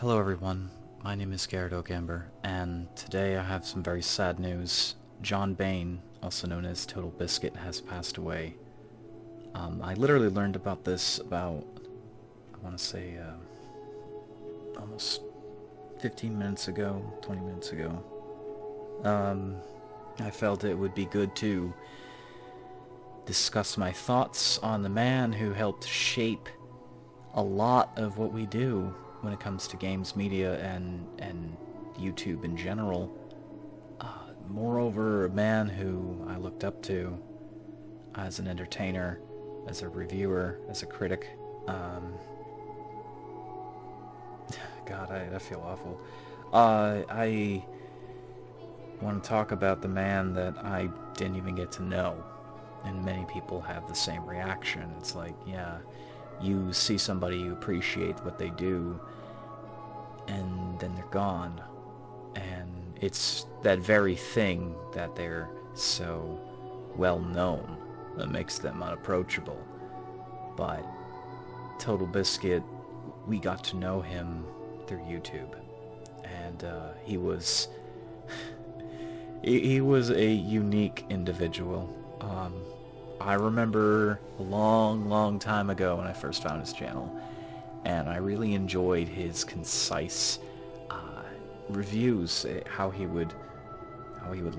Hello everyone, my name is Garrett Ogamber, and today I have some very sad news. John Bain, also known as Totalbiscuit, has passed away. I literally learned about this about, I want to say, almost 15 minutes ago, 20 minutes ago. I felt it would be good to discuss my thoughts on the man who helped shape a lot of what we do when it comes to games media and YouTube in general. Moreover, a man who I looked up to as an entertainer, as a reviewer, as a critic. God, I feel awful. I want to talk about the man that I didn't even get to know, and many people have the same reaction. It's like, yeah, you see somebody, you appreciate what they do, and then they're gone. And it's that very thing that they're so well known that makes them unapproachable. But Totalbiscuit, we got to know him through YouTube, and he was he was a unique individual. I remember a long time ago when I first found his channel, and I really enjoyed his concise reviews, how he would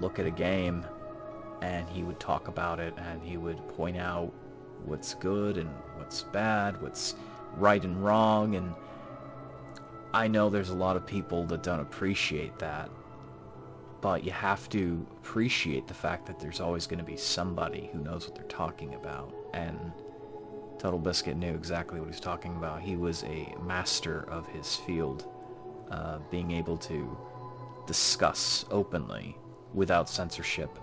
look at a game, and he would talk about it, and he would point out what's good and what's bad, what's right and wrong. And I know there's a lot of people that don't appreciate that, but you have to appreciate the fact that there's always going to be somebody who knows what they're talking about, and Totalbiscuit knew exactly what he was talking about. He was a master of his field, being able to discuss openly, without censorship,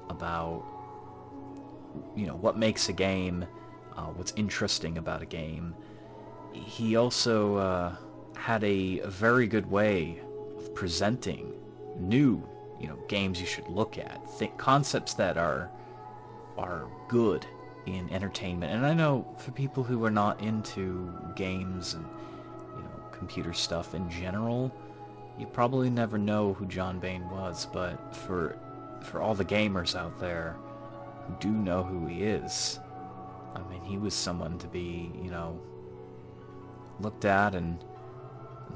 about, you know, what makes a game, what's interesting about a game. He also had a very good way of presenting new, games you should look at, concepts that are good in entertainment. And I know for people who are not into games and computer stuff in general, you probably never know who John Bain was, but for all the gamers out there who do know who he is, I mean, he was someone to be, looked at and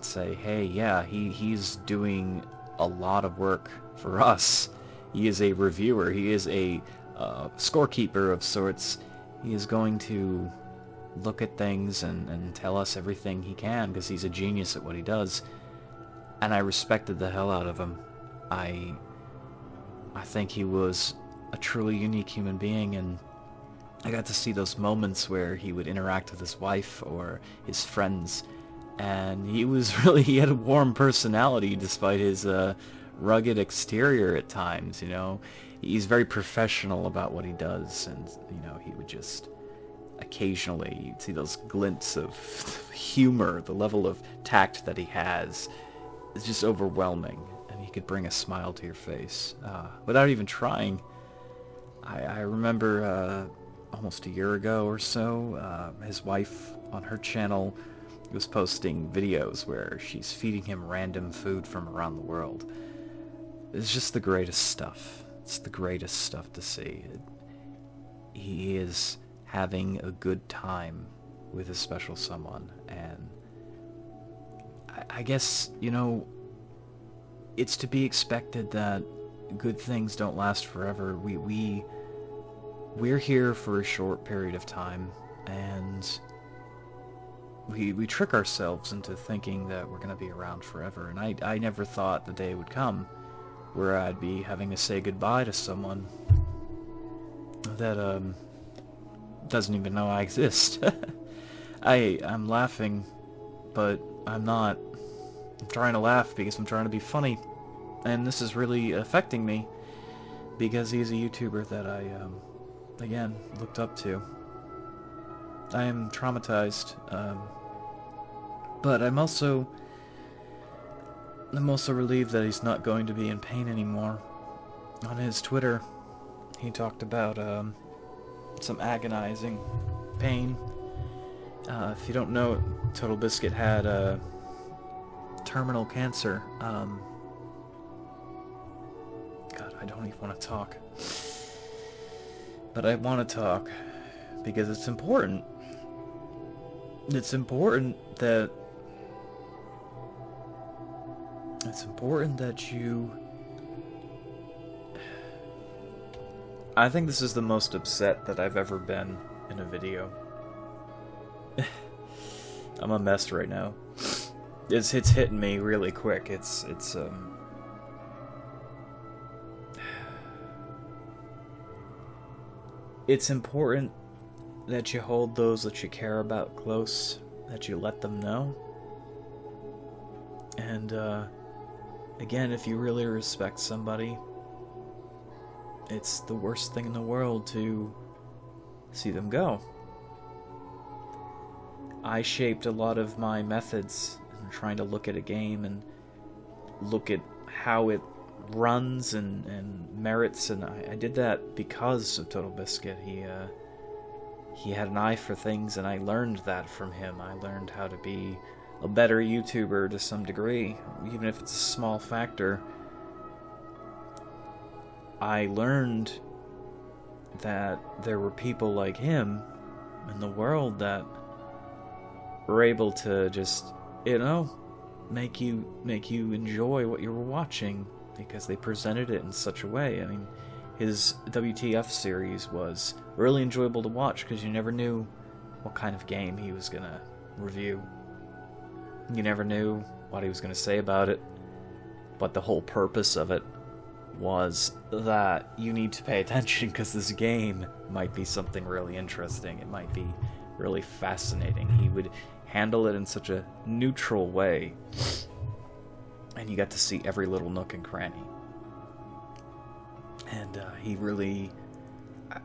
say, hey, yeah, he's doing a lot of work for us. He is a reviewer. He is a scorekeeper of sorts. He is going to look at things and tell us everything he can, because he's a genius at what he does. And I respected the hell out of him. I think he was a truly unique human being, and I got to see those moments where he would interact with his wife or his friends, and he had a warm personality despite his rugged exterior at times. He's very professional about what he does, and he would just occasionally, you'd see those glints of humor. The level of tact that he has is just overwhelming, and he could bring a smile to your face without even trying. I remember almost a year ago or so, his wife on her channel was posting videos where she's feeding him random food from around the world. It's just the greatest stuff. It's the greatest stuff to see. He is having a good time with a special someone, and I guess, it's to be expected that good things don't last forever. We're here for a short period of time, and we trick ourselves into thinking that we're going to be around forever. And I never thought the day would come where I'd be having to say goodbye to someone that doesn't even know I exist. I'm laughing, but I'm not. I'm trying to laugh because I'm trying to be funny, and this is really affecting me because he's a YouTuber that I again looked up to. I am traumatized, but I'm also relieved that he's not going to be in pain anymore. On his Twitter, he talked about some agonizing pain. If you don't know, Totalbiscuit had terminal cancer. God, I don't even want to talk. But I want to talk because it's important. It's important that you... I think this is the most upset that I've ever been in a video. I'm a mess right now. It's hitting me really quick. It's important that you hold those that you care about close, that you let them know. And again, if you really respect somebody, it's the worst thing in the world to see them go. I shaped a lot of my methods in trying to look at a game and look at how it runs and merits, and I did that because of Totalbiscuit. He had an eye for things, and I learned that from him. I learned how to be a better YouTuber to some degree, even if it's a small factor. I learned that there were people like him in the world that were able to just, you know, make you enjoy what you were watching because they presented it in such a way. I mean, his WTF series was really enjoyable to watch because you never knew what kind of game he was gonna review. You never knew what he was gonna say about it, but the whole purpose of it was that you need to pay attention because this game might be something really interesting. It might be really fascinating. He would handle it in such a neutral way, and you got to see every little nook and cranny. And he really...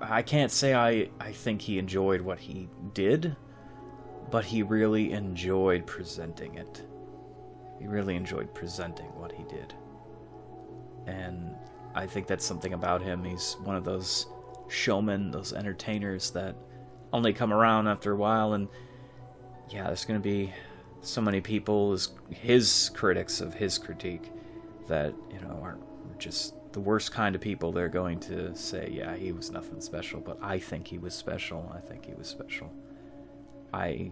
I can't say I think he enjoyed what he did, but he really enjoyed presenting it. He really enjoyed presenting what he did. And I think that's something about him. He's one of those showmen, those entertainers that only come around after a while, and yeah, there's going to be so many people, his critics of his critique, that, you know, are just the worst kind of people. They're going to say, yeah, he was nothing special, but I think he was special. I think he was special. I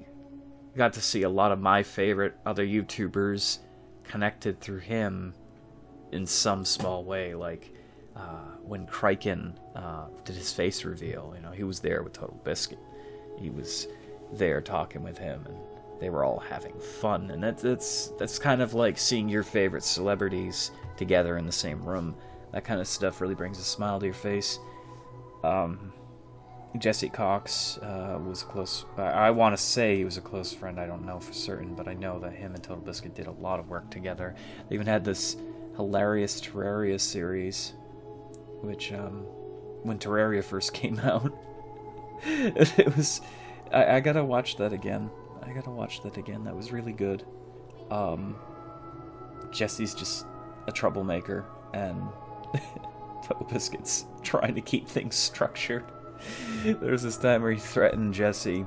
got to see a lot of my favorite other YouTubers connected through him in some small way, like when Critic did his face reveal. You know, he was there with Totalbiscuit. He was there talking with him, and they were all having fun. And that's kind of like seeing your favorite celebrities together in the same room. That kind of stuff really brings a smile to your face. Jesse Cox was a close... I want to say he was a close friend. I don't know for certain, but I know that him and Totalbiscuit did a lot of work together. They even had this hilarious Terraria series, which, when Terraria first came out, it was... I gotta watch that again. That was really good. Jesse's just a troublemaker, and Totalbiscuit's trying to keep things structured. There was this time where he threatened Jesse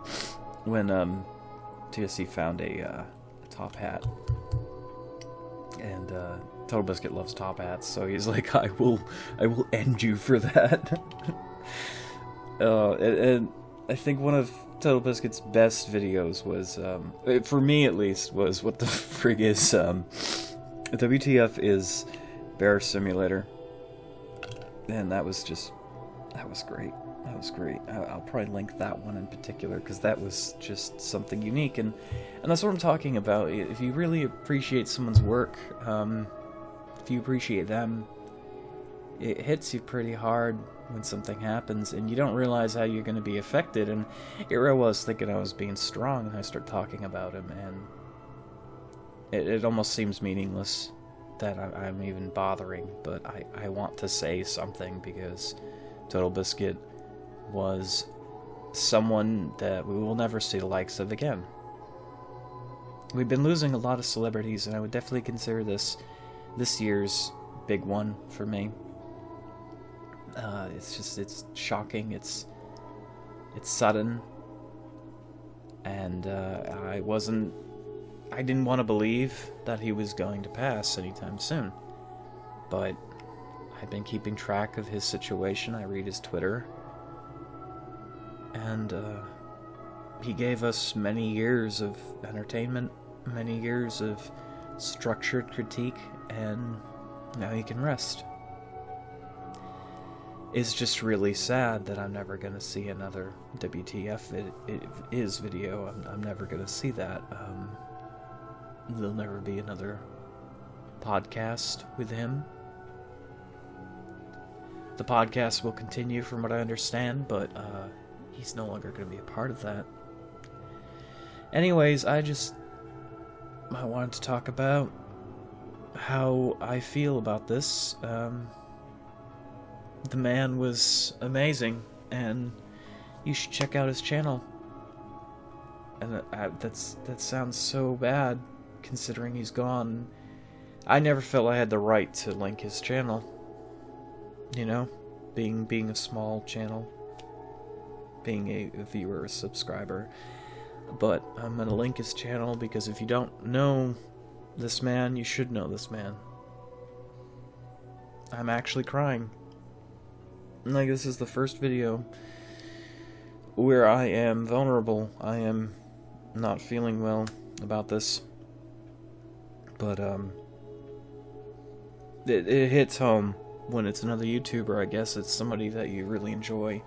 when Jesse found a top hat, and Totalbiscuit loves top hats, so he's like, I will end you for that. And I think one of Totalbiscuit's best videos was, for me at least, was what the frig is, WTF is Bear Simulator. And that was great. That was great. I'll probably link that one in particular, because that was just something unique, and that's what I'm talking about. If you really appreciate someone's work, if you appreciate them, it hits you pretty hard when something happens, and you don't realize how you're going to be affected. And here I was thinking I was being strong, and I start talking about him, and it almost seems meaningless that I'm even bothering, but I want to say something, because Totalbiscuit was someone that we will never see the likes of again. We've been losing a lot of celebrities, and I would definitely consider this year's big one for me. It's shocking, it's sudden, and I wasn't I didn't want to believe that he was going to pass anytime soon. But I've been keeping track of his situation. I read his Twitter. And he gave us many years of entertainment, many years of structured critique, and now he can rest. It's just really sad that I'm never going to see another WTF is video. I'm never going to see that. There'll never be another podcast with him. The podcast will continue from what I understand, but he's no longer going to be a part of that. Anyways, I wanted to talk about how I feel about this. The man was amazing, and you should check out his channel. And that sounds so bad, considering he's gone. I never felt I had the right to link his channel. You know, being a small channel, being a viewer, a subscriber. But I'm gonna link his channel because if you don't know this man, you should know this man. I'm actually crying. Like, this is the first video where I am vulnerable. I am not feeling well about this. But, it hits home when it's another YouTuber. I guess it's somebody that you really enjoy.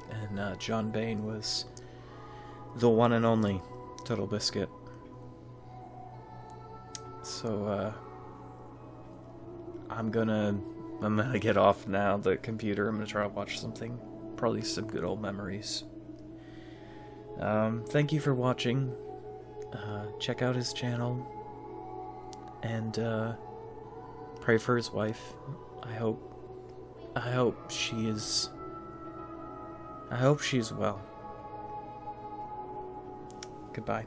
And, John Bain was the one and only Totalbiscuit. So, I'm gonna get off now the computer. I'm gonna try to watch something. Probably some good old memories. Thank you for watching. Check out his channel. And, pray for his wife. I hope she's well. Goodbye.